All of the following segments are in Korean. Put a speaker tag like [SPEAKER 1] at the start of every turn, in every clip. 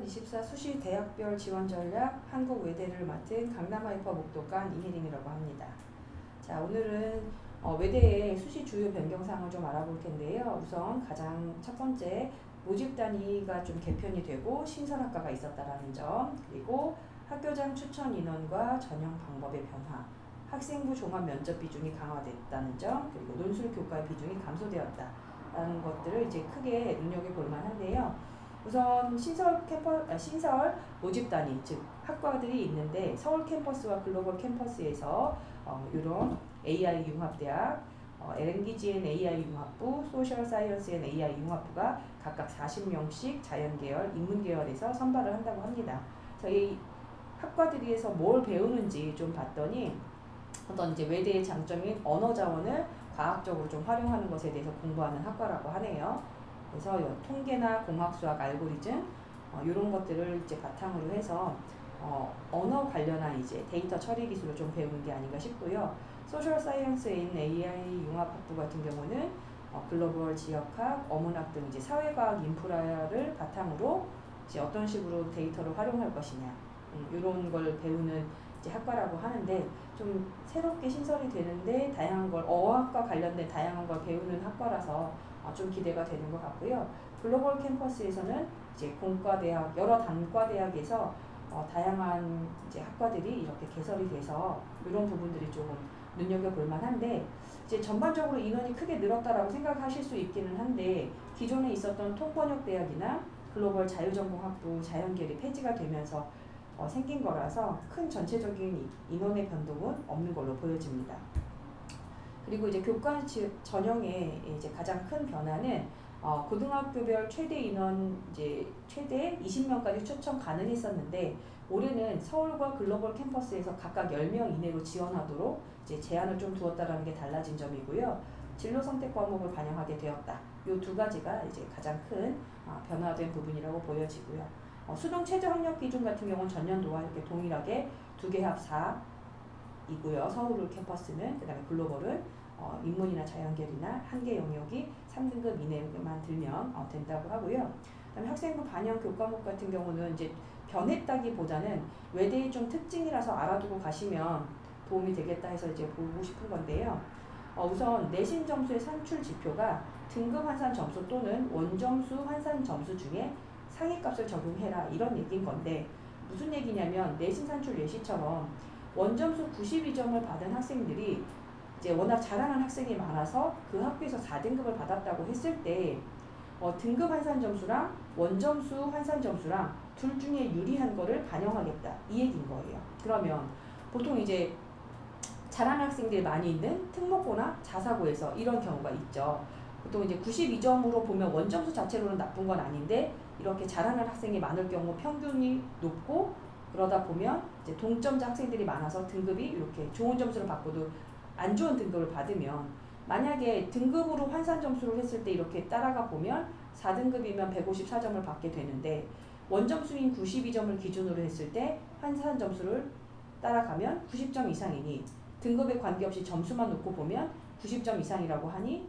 [SPEAKER 1] 2024 수시 대학별 지원 전략 한국 외대를 맡은 강남하이퍼 목도관 이혜림이라고 합니다. 자, 오늘은 외대의 수시 주요 변경사항을 좀 알아볼 텐데요. 우선 가장 첫 번째, 모집 단위가 좀 개편이 되고 신설학과가 있었다라는 점, 그리고 학교장 추천 인원과 전형 방법의 변화, 학생부 종합 면접 비중이 강화됐다는 점, 그리고 논술 교과의 비중이 감소되었다라는 것들을 이제 크게 눈여겨볼 만한데요. 우선 신설 모집 단위, 즉 학과들이 있는데 서울 캠퍼스와 글로벌 캠퍼스에서 이런 AI 융합대학, LNGN AI 융합부, 소셜 사이언스 앤 AI 융합부가 각각 40명씩 자연계열, 인문계열에서 선발을 한다고 합니다. 저희 학과들이에서 뭘 배우는지 좀 봤더니 어떤 이제 외대의 장점인 언어 자원을 과학적으로 좀 활용하는 것에 대해서 공부하는 학과라고 하네요. 그래서 통계나 공학수학 알고리즘 이런 것들을 이제 바탕으로 해서 언어 관련한 이제 데이터 처리 기술을 좀 배우는 게 아닌가 싶고요. 소셜 사이언스인 AI 융합학부 같은 경우는 글로벌 지역학, 어문학 등 이제 사회과학 인프라를 바탕으로 이제 어떤 식으로 데이터를 활용할 것이냐 이런 걸 배우는 이제 학과라고 하는데 좀 새롭게 신설이 되는데 다양한 걸 어학과 관련된 다양한 걸 배우는 학과라서 좀 기대가 되는 것 같고요. 글로벌 캠퍼스에서는 이제 공과대학 여러 단과대학에서 다양한 이제 학과들이 이렇게 개설이 돼서 이런 부분들이 조금 눈여겨볼 만한데 이제 전반적으로 인원이 크게 늘었다라고 생각하실 수 있기는 한데 기존에 있었던 통번역대학이나 글로벌 자유전공학부 자연계열이 폐지가 되면서 생긴 거라서 큰 전체적인 인원의 변동은 없는 걸로 보여집니다. 그리고 이제 교과 전형의 이제 가장 큰 변화는 고등학교별 최대 인원 이제 최대 20명까지 추천 가능했었는데 올해는 서울과 글로벌 캠퍼스에서 각각 10명 이내로 지원하도록 이제 제한을 좀 두었다라는 게 달라진 점이고요. 진로 선택 과목을 반영하게 되었다. 이 두 가지가 이제 가장 큰 변화된 부분이라고 보여지고요. 수능 최저 학력 기준 같은 경우는 전년도와 이렇게 동일하게 2개 합 4이고요. 서울 캠퍼스는 그다음에 글로벌은 인문이나 자연계열이나 한 개 영역이 3등급 이내만 들면 된다고 하고요. 그다음에 학생부 반영 교과목 같은 경우는 이제 변했다기보다는 외대의 좀 특징이라서 알아두고 가시면 도움이 되겠다 해서 이제 보고 싶은 건데요. 우선 내신 점수의 산출 지표가 등급 환산 점수 또는 원점수 환산 점수 중에 상위값을 적용해라 이런 얘기인 건데 무슨 얘기냐면 내신 산출 예시처럼 원점수 92점을 받은 학생들이 이제 워낙 잘하는 학생이 많아서 그 학교에서 4등급을 받았다고 했을 때 등급 환산 점수랑 원점수 환산 점수랑 둘 중에 유리한 거를 반영하겠다 이 얘기인 거예요. 그러면 보통 이제 잘하는 학생들이 많이 있는 특목고나 자사고에서 이런 경우가 있죠. 보통 이제 92점으로 보면 원점수 자체로는 나쁜 건 아닌데 이렇게 잘하는 학생이 많을 경우 평균이 높고 그러다 보면 이제 동점자 학생들이 많아서 등급이 이렇게 좋은 점수를 받고도 안 좋은 등급을 받으면 만약에 등급으로 환산 점수를 했을 때 이렇게 따라가 보면 4등급이면 154점을 받게 되는데 원점수인 92점을 기준으로 했을 때 환산 점수를 따라가면 90점 이상이니 등급에 관계없이 점수만 놓고 보면 90점 이상이라고 하니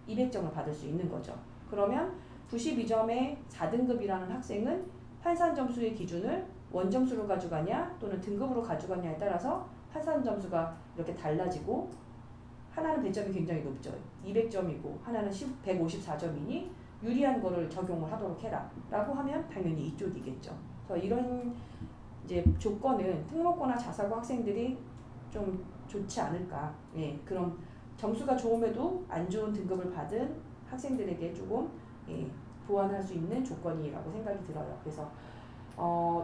[SPEAKER 1] 200점을 받을 수 있는 거죠. 그러면 92점의 4등급이라는 학생은 환산 점수의 기준을 원점수로 가져가냐 또는 등급으로 가져가냐에 따라서 환산 점수가 이렇게 달라지고 하나는 배점이 굉장히 높죠. 200점이고 하나는 154점이니 유리한 거를 적용을 하도록 해라 라고 하면 당연히 이쪽이겠죠. 그래서 이런 이제 조건은 특목고나 자사고 학생들이 좀 좋지 않을까. 그럼 점수가 좋음에도 안 좋은 등급을 받은 학생들에게 조금 보완할 수 있는 조건이라고 생각이 들어요. 그래서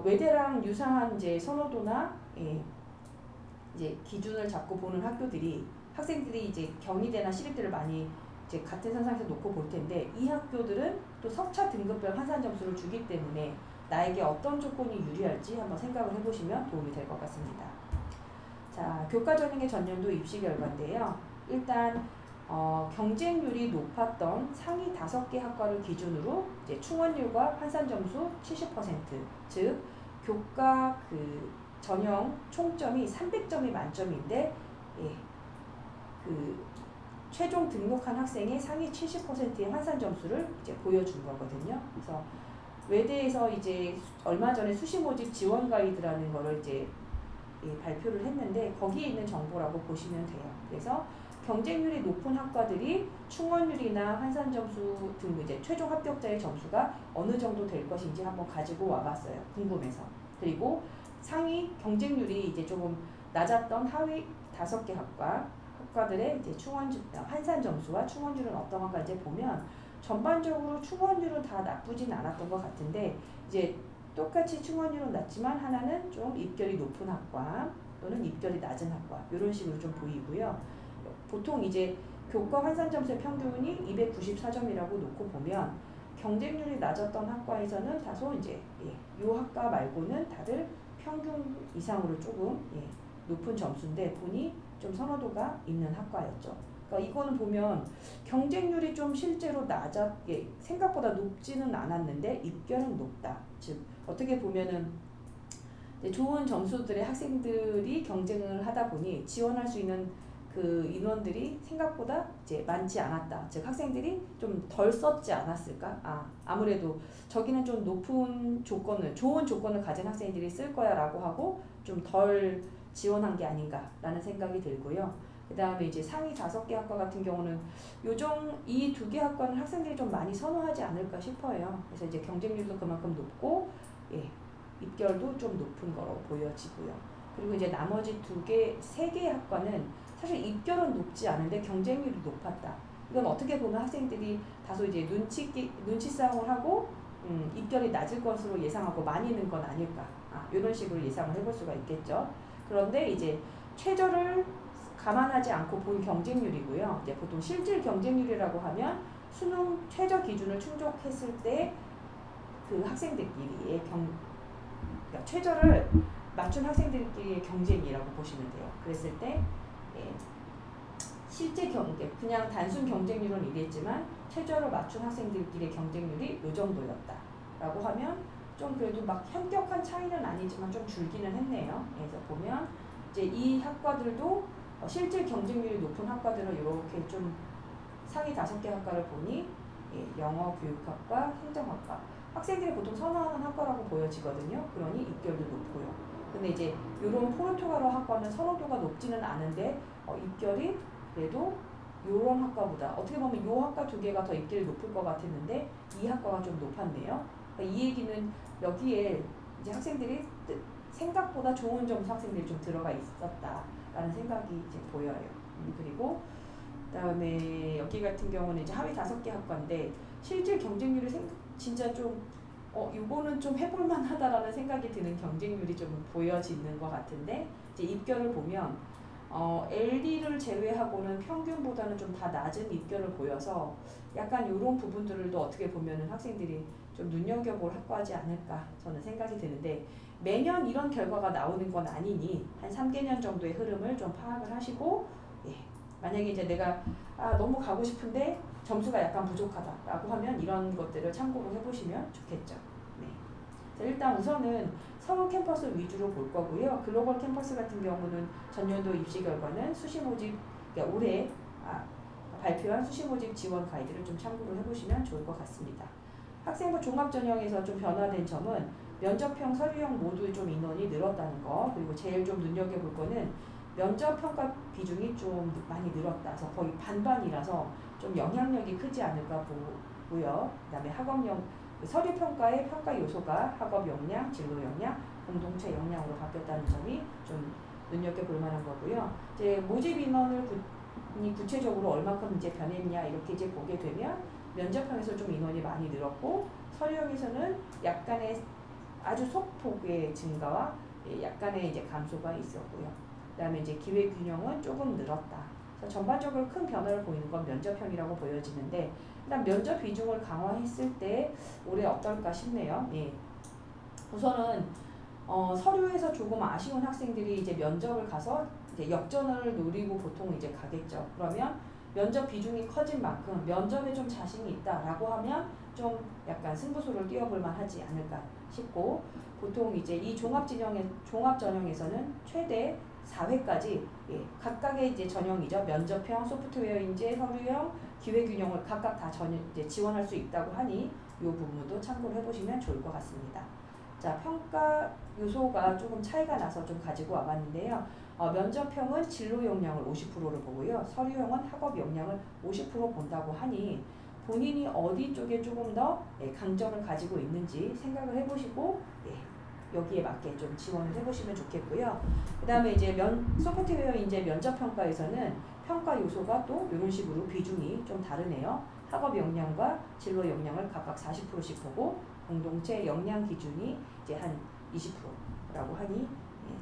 [SPEAKER 1] 외대랑 유사한 이제 선호도나 이제 기준을 잡고 보는 학교들이 학생들이 이제 경희대나 시립대를 많이 이제 같은 선상에서 놓고 볼 텐데 이 학교들은 또 석차 등급별 환산 점수를 주기 때문에 나에게 어떤 조건이 유리할지 한번 생각을 해보시면 도움이 될 것 같습니다. 자, 교과 전형의 전년도 입시 결과인데요. 일단 경쟁률이 높았던 상위 5개 학과를 기준으로 이제 충원율과 환산 점수 70%, 즉 교과 그 전형 총점이 300점이 만점인데 그 최종 등록한 학생의 상위 70%의 환산 점수를 이제 보여준 거거든요. 그래서 외대에서 이제 얼마 전에 수시 모집 지원 가이드라는 거를 이제 발표를 했는데 거기에 있는 정보라고 보시면 돼요. 그래서 경쟁률이 높은 학과들이 충원율이나 환산 점수 등 이제 최종 합격자의 점수가 어느 정도 될 것인지 한번 가지고 와봤어요. 궁금해서. 그리고 상위 경쟁률이 이제 조금 낮았던 하위 5개 학과들의 이제 환산 점수와 충원율은 어떤가 이제 보면 전반적으로 충원율은 다 나쁘진 않았던 것 같은데 이제 똑같이 충원율은 낮지만 하나는 좀 입결이 높은 학과 또는 입결이 낮은 학과 이런 식으로 좀 보이고요. 보통 이제 교과 환산 점수의 평균이 294점이라고 놓고 보면 경쟁률이 낮았던 학과에서는 다소 이제 이 학과 말고는 다들 평균 이상으로 조금 높은 점수인데 보니 좀 선호도가 있는 학과였죠. 그러니까 이거는 보면 경쟁률이 좀 실제로 생각보다 높지는 않았는데 입결은 높다. 즉 어떻게 보면은 좋은 점수들의 학생들이 경쟁을 하다 보니 지원할 수 있는 그 인원들이 생각보다 이제 많지 않았다. 즉 학생들이 좀 덜 썼지 않았을까? 아무래도 저기는 좀 높은 조건을, 좋은 조건을 가진 학생들이 쓸 거야라고 하고 좀 덜 지원한 게 아닌가라는 생각이 들고요. 그 다음에 이제 상위 5개 학과 같은 경우는 이 2개 학과는 학생들이 좀 많이 선호하지 않을까 싶어요. 그래서 이제 경쟁률도 그만큼 높고, 입결도 좀 높은 거로 보여지고요. 그리고 이제 나머지 3개 학과는 사실 입결은 높지 않은데 경쟁률이 높았다. 이건 어떻게 보면 학생들이 다소 이제 눈치 싸움을 하고, 입결이 낮을 것으로 예상하고 많이 는 건 아닐까. 이런 식으로 예상을 해볼 수가 있겠죠. 그런데 이제 최저를 감안하지 않고 본 경쟁률이고요. 이제 보통 실질 경쟁률이라고 하면 수능 최저 기준을 충족했을 때 그 학생들끼리의 그러니까 최저를 맞춘 학생들끼리의 경쟁이라고 보시면 돼요. 그랬을 때 실제 그냥 단순 경쟁률은 이랬지만 최저를 맞춘 학생들끼리의 경쟁률이 이 정도였다라고 하면 좀 그래도 막 현격한 차이는 아니지만 좀 줄기는 했네요. 그래서 보면 이제 이 학과들도 실질 경쟁률이 높은 학과들은 이렇게 좀 상위 5개 학과를 보니 영어, 교육학과, 행정학과 학생들이 보통 선호하는 학과라고 보여지거든요. 그러니 입결도 높고요. 근데 이제 이런 포르투갈어 학과는 선호도가 높지는 않은데 입결이 그래도 이런 학과보다 어떻게 보면 이 학과 2개가 더 입결이 높을 것 같았는데 이 학과가 좀 높았네요. 그러니까 이 얘기는 여기에 이제 학생들이 생각보다 좋은 점수 학생들이 좀 들어가 있었다라는 생각이 이제 보여요. 그리고 그다음에 여기 같은 경우는 이제 하위 5개 학과인데 실질 경쟁률이 진짜 좀 이거는 좀 해볼만 하다라는 생각이 드는 경쟁률이 좀 보여지는 것 같은데 이제 입결을 보면 LD를 제외하고는 평균보다는 좀 다 낮은 입결을 보여서 약간 이런 부분들도 어떻게 보면은 학생들이 좀 눈여겨볼 학과지 않을까 저는 생각이 드는데 매년 이런 결과가 나오는 건 아니니 한 3개년 정도의 흐름을 좀 파악을 하시고 만약에 이제 내가 너무 가고 싶은데 점수가 약간 부족하다라고 하면 이런 것들을 참고로 해보시면 좋겠죠. 자, 일단 우선은 서울 캠퍼스 위주로 볼 거고요. 글로벌 캠퍼스 같은 경우는 전년도 입시 결과는 수시 모집 그러니까 올해 발표한 수시 모집 지원 가이드를 좀 참고로 해보시면 좋을 것 같습니다. 학생부 종합전형에서 좀 변화된 점은 면접형, 서류형 모두 좀 인원이 늘었다는 거 그리고 제일 좀 눈여겨볼 거는 면접평가 비중이 좀 많이 늘었다. 그래서 거의 반반이라서 좀 영향력이 크지 않을까 보고요. 그 다음에 학업용 서류평가의 평가 요소가 학업 역량, 진로 역량, 공동체 역량으로 바뀌었다는 점이 좀 눈여겨볼 만한 거고요. 이제 모집 인원을 구체적으로 얼마큼 이제 변했냐 이렇게 이제 보게 되면 면접형에서 좀 인원이 많이 늘었고 서류형에서는 약간의 아주 소폭의 증가와 약간의 이제 감소가 있었고요. 그다음에 이제 기회균형은 조금 늘었다. 그래서 전반적으로 큰 변화를 보이는 건 면접형이라고 보여지는데 일단 면접 비중을 강화했을 때 올해 어떨까 싶네요. 우선은 서류에서 조금 아쉬운 학생들이 이제 면접을 가서 이제 역전을 노리고 보통 이제 가겠죠. 그러면 면접 비중이 커진 만큼 면접에 좀 자신이 있다라고 하면 좀 약간 승부수를 띄워볼 만하지 않을까 싶고 보통 이제 이 종합전형에서는 최대 4회까지 각각의 이제 전형이죠. 면접형, 소프트웨어 인재, 서류형, 기회균형을 각각 다 이제 지원할 수 있다고 하니 부분도 참고를 해보시면 좋을 것 같습니다. 자, 평가 요소가 조금 차이가 나서 좀 가지고 와봤는데요. 면접형은 진로 역량을 50%를 보고요. 서류형은 학업 역량을 50% 본다고 하니 본인이 어디 쪽에 조금 더 강점을 가지고 있는지 생각을 해보시고 여기에 맞게 좀 지원을 해보시면 좋겠고요. 그 다음에 이제 소프트웨어 인재 면접 평가에서는 평가 요소가 또 이런 식으로 비중이 좀 다르네요. 학업 역량과 진로 역량을 각각 40%씩 보고 공동체 역량 기준이 이제 한 20%라고 하니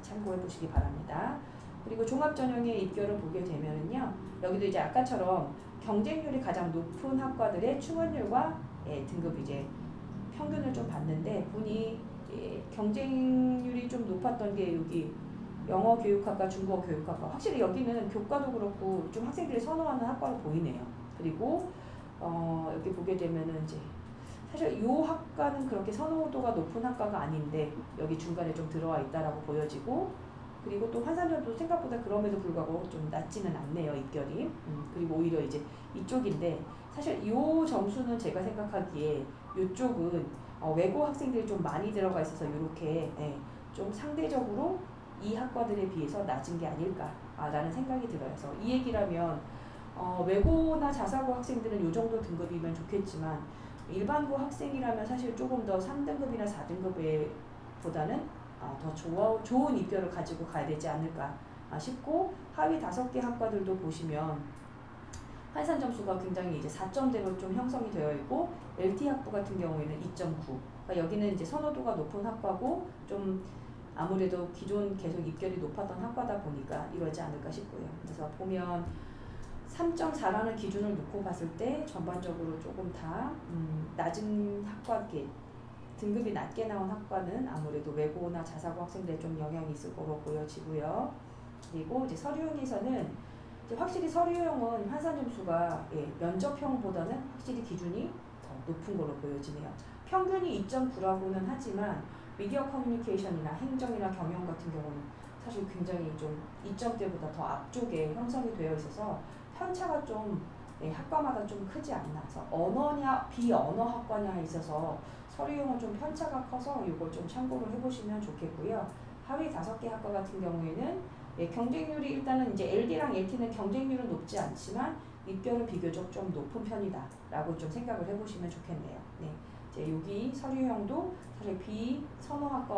[SPEAKER 1] 참고해 보시기 바랍니다. 그리고 종합 전형의 입결을 보게 되면은요, 여기도 이제 아까처럼 경쟁률이 가장 높은 학과들의 충원률과 등급 이제 평균을 좀 봤는데 분이 경쟁률이 좀 높았던 게 여기 영어 교육학과, 중국어 교육학과. 확실히 여기는 교과도 그렇고 좀 학생들이 선호하는 학과로 보이네요. 그리고 여기 보게 되면은 이제 사실 이 학과는 그렇게 선호도가 높은 학과가 아닌데 여기 중간에 좀 들어와 있다라고 보여지고, 그리고 또 환산점도 생각보다 그럼에도 불구하고 좀 낮지는 않네요, 입결이. 그리고 오히려 이제 이쪽인데 사실 이 점수는 제가 생각하기에 이쪽은 외고 학생들이 좀 많이 들어가 있어서 이렇게 좀 상대적으로 이 학과들에 비해서 낮은 게 아닐까라는 생각이 들어요. 그래서 이 얘기라면 외고나 자사고 학생들은 이 정도 등급이면 좋겠지만 일반고 학생이라면 사실 조금 더 3등급이나 4등급에 보다는 더 좋은 입결을 가지고 가야 되지 않을까 싶고, 하위 5개 학과들도 보시면 환산 점수가 굉장히 이제 4점대로 좀 형성이 되어 있고, LT 학부 같은 경우에는 2.9. 그러니까 여기는 이제 선호도가 높은 학과고 좀 아무래도 기존 계속 입결이 높았던 학과다 보니까 이러지 않을까 싶고요. 그래서 보면 3.4라는 기준을 놓고 봤을 때 전반적으로 조금 다 낮은 학과, 등급이 낮게 나온 학과는 아무래도 외고나 자사고 학생들에 좀 영향이 있을 거로 보여지고요. 그리고 이제 서류형에서는 이제 확실히 서류형은 환산 점수가 면접형보다는 확실히 기준이 더 높은 걸로 보여지네요. 평균이 2.9라고는 하지만 미디어 커뮤니케이션이나 행정이나 경영 같은 경우는 사실 굉장히 좀 2점대보다 더 앞쪽에 형성이 되어 있어서 편차가 좀 학과마다 좀 크지 않나. 그래서 언어냐 비언어 학과냐에 있어서 서류형은 좀 편차가 커서 이걸 좀 참고를 해보시면 좋겠고요. 하위 5개 학과 같은 경우에는 경쟁률이 일단은 이제 LD랑 LT는 경쟁률은 높지 않지만 입결은 비교적 좀 높은 편이다라고 좀 생각을 해보시면 좋겠네요. 이제 여기 서류형도 사실 비선호학과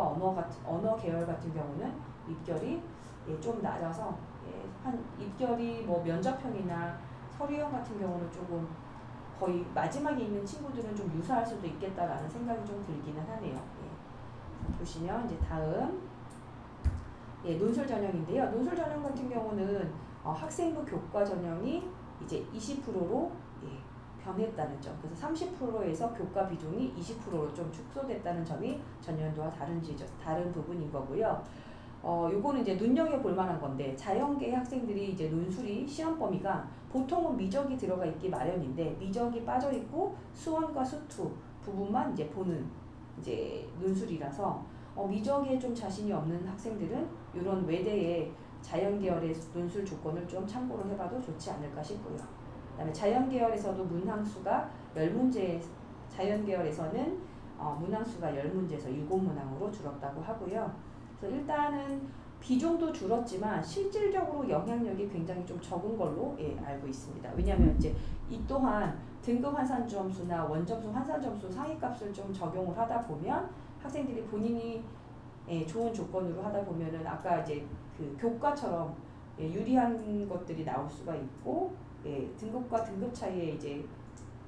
[SPEAKER 1] 언어 계열 같은 경우는 입결이 좀 낮아서 한 입결이 뭐 면접형이나 서류형 같은 경우는 조금 거의 마지막에 있는 친구들은 좀 유사할 수도 있겠다라는 생각이 좀 들기는 하네요. 보시면 이제 다음 논술 전형인데요. 논술 전형 같은 경우는 학생부 교과 전형이 이제 20%로 변했다는 점. 그래서 30%에서 교과 비중이 20%로 좀 축소됐다는 점이 전년도와 다른 부분인 거고요. 요거는 이제 눈여겨볼 만한 건데, 자연계 학생들이 이제 논술이 시험 범위가 보통은 미적이 들어가 있기 마련인데 미적이 빠져 있고 수원과 수투 부분만 이제 보는 이제 논술이라서 미적에 좀 자신이 없는 학생들은 이런 외대의 자연계열의 논술 조건을 좀 참고를 해봐도 좋지 않을까 싶고요. 그다음에 자연계열에서도 문항수가 10문제, 자연계열에서는 문항수가 10문제에서 7문항으로 줄었다고 하고요. 그래서 일단은 비중도 줄었지만 실질적으로 영향력이 굉장히 좀 적은 걸로 알고 있습니다. 왜냐하면 이제 이 또한 등급 환산 점수나 원점수 환산 점수 상위값을 좀 적용을 하다 보면 학생들이 본인이 좋은 조건으로 하다 보면은 아까 이제 그 교과처럼 유리한 것들이 나올 수가 있고, 등급과 등급 차이에 이제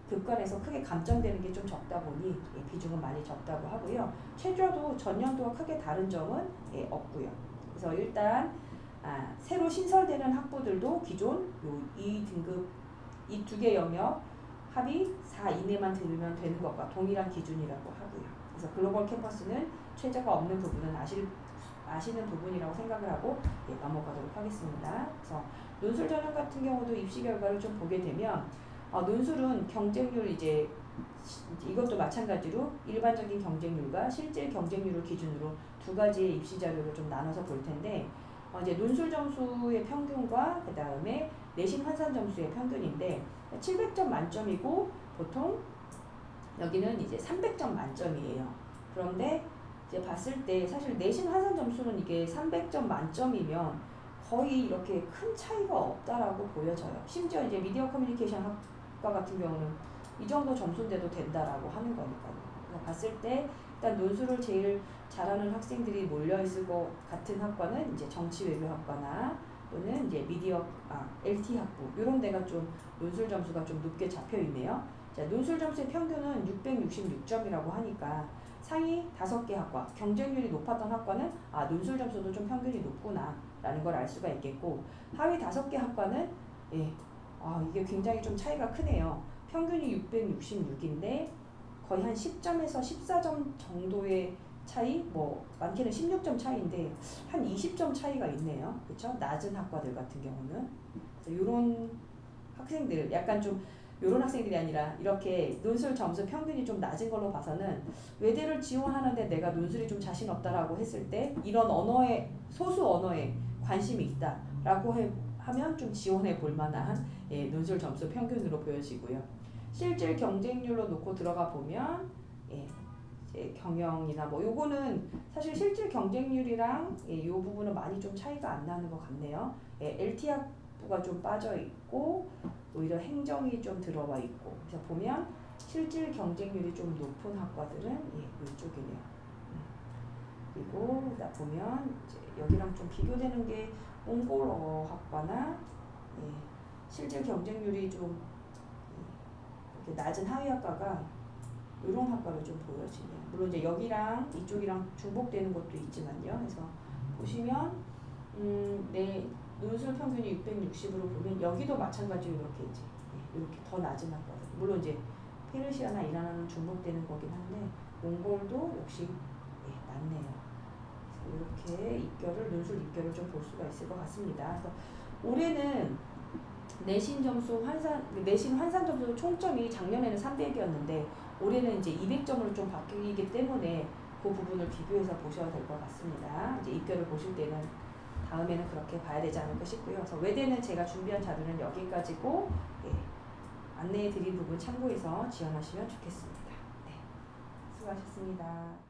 [SPEAKER 1] 급간에서 크게 감점되는 게 좀 적다 보니 비중은 많이 적다고 하고요. 최저도 전년도와 크게 다른 점은 없고요. 그래서 일단 새로 신설되는 학부들도 기존 이 등급 이 2개 영역 합이 4 이내만 들으면 되는 것과 동일한 기준이라고 하고요. 그래서 글로벌 캠퍼스는 최저가 없는 부분은 아시는 부분이라고 생각을 하고 넘어가도록 하겠습니다. 그래서 논술 전형 같은 경우도 입시 결과를 좀 보게 되면 논술은 경쟁률 이제 이것도 마찬가지로 일반적인 경쟁률과 실질 경쟁률을 기준으로 2가지의 입시 자료를 좀 나눠서 볼 텐데, 이제 논술 점수의 평균과 그 다음에 내신 환산 점수의 평균인데 700점 만점이고 보통 여기는 이제 300점 만점이에요. 그런데 이제 봤을 때 사실 내신 환산 점수는 이게 300점 만점이면 거의 이렇게 큰 차이가 없다라고 보여져요. 심지어 이제 미디어 커뮤니케이션 학과 같은 경우는 이 정도 점수인데도 된다라고 하는 거니까요. 그래서 봤을 때 일단 논술을 제일 잘하는 학생들이 몰려 있을 것 같은 학과는 이제 정치외교학과나 또는 이제 LT 학부 이런 데가 좀 논술 점수가 좀 높게 잡혀 있네요. 자, 논술 점수의 평균은 666점이라고 하니까 상위 5개 학과, 경쟁률이 높았던 학과는 논술 점수도 좀 평균이 높구나 라는 걸 알 수가 있겠고, 하위 5개 학과는 이게 굉장히 좀 차이가 크네요. 평균이 666인데 거의 한 10점에서 14점 정도의 차이, 뭐 많게는 16점 차이인데 한 20점 차이가 있네요. 그렇죠? 낮은 학과들 같은 경우는 이런 학생들, 약간 좀 이런 학생들이 아니라 이렇게 논술 점수 평균이 좀 낮은 걸로 봐서는 외대를 지원하는데 내가 논술이 좀 자신 없다라고 했을 때 이런 언어에, 소수 언어에 관심이 있다라고 하면 좀 지원해 볼 만한 논술 점수 평균으로 보여지고요. 실질 경쟁률로 놓고 들어가 보면 이제 경영이나 뭐 요거는 사실 실질 경쟁률이랑 이 부분은 많이 좀 차이가 안 나는 것 같네요. LT 학부가 좀 빠져 있고 오히려 행정이 좀 들어와 있고, 그래서 보면 실질 경쟁률이 좀 높은 학과들은 이쪽이네요. 그리고 보면 이제 여기랑 좀 비교되는 게 몽골어 학과나 실질 경쟁률이 좀 이렇게 낮은 하위 학과가 이런 학과로 좀 보여지네요. 물론 이제 여기랑 이쪽이랑 중복되는 것도 있지만요. 그래서 보시면 내 논술 평균이 660으로 보면 여기도 마찬가지로 이렇게 더 낮은 학과들. 물론 이제 페르시아나 이란은 중복되는 거긴 한데 몽골도 역시 낮네요. 이렇게 논술 입결을 좀 볼 수가 있을 것 같습니다. 그래서 올해는 내신 환산 점수 총점이 작년에는 300이었는데 올해는 이제 200점으로 좀 바뀌기 때문에 그 부분을 비교해서 보셔야 될 것 같습니다. 이제 입결을 보실 때는 다음에는 그렇게 봐야 되지 않을까 싶고요. 그래서 외대는 제가 준비한 자료는 여기까지고 안내해 드린 부분 참고해서 지원하시면 좋겠습니다. 네, 수고하셨습니다.